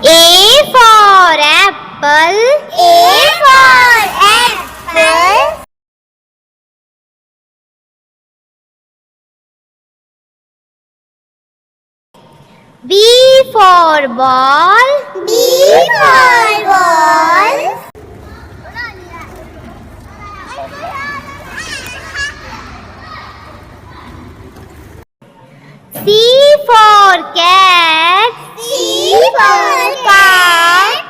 A for apple. A for apple. B for ball. B for ball. C for cat. C for cat.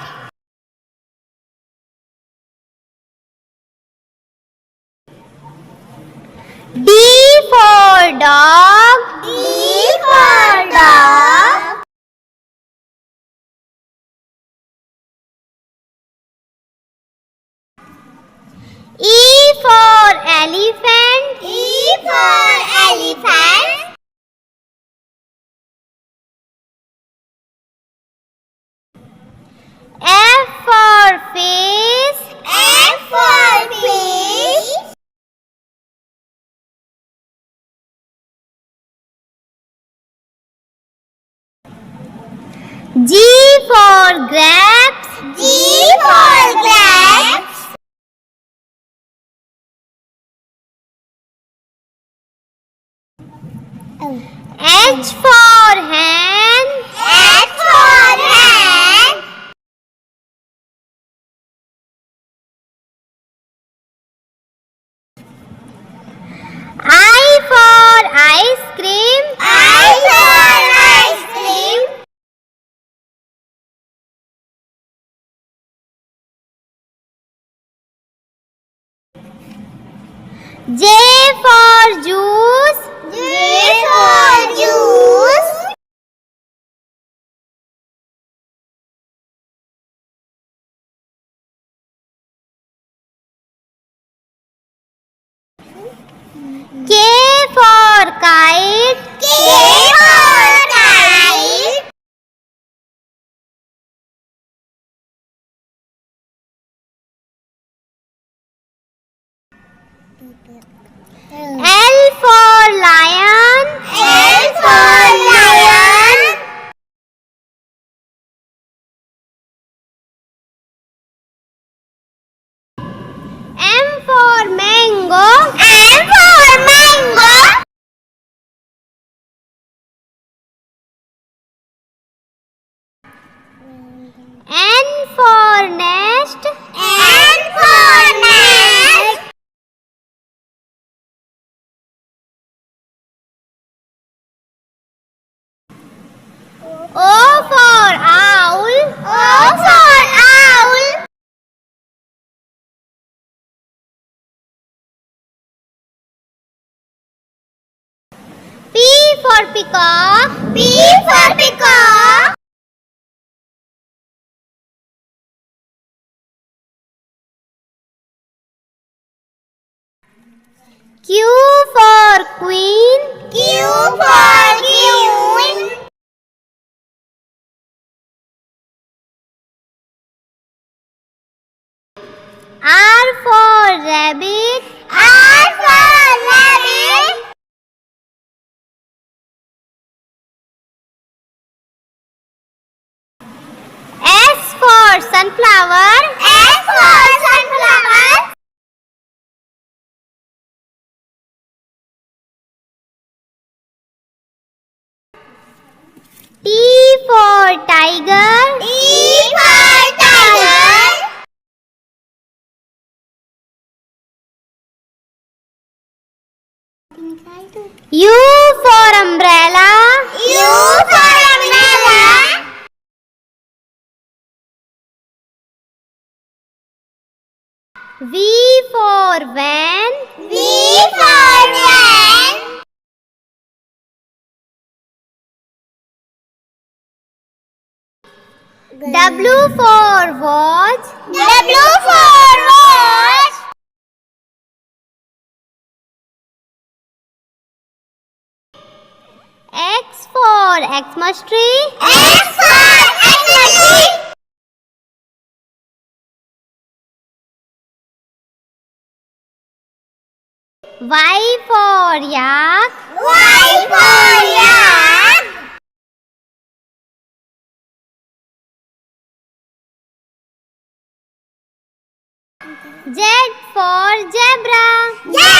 D for dog. D for dog. E for elephant. E for elephant. F for face. F for fish. G for grapes. G for grapes. H for hen. H for hen. I for ice cream. I for ice cream. J for juice. J for juice. K for kite. K for kite. L for lion. L for lion. M for mango. M for mango. N for nest. N for nest. O for owl. O for owl. P for peacock. P for peacock. Q for queen. Q for queen. R for rabbit. R for rabbit. S for sunflower. S for sunflower. T for tiger. T for tiger. U for umbrella. U for umbrella. V for van. V for van. W for watch. W for watch. X for Xmas tree. X for Xmas tree. Y for yak. Y for yak. Z for zebra. Z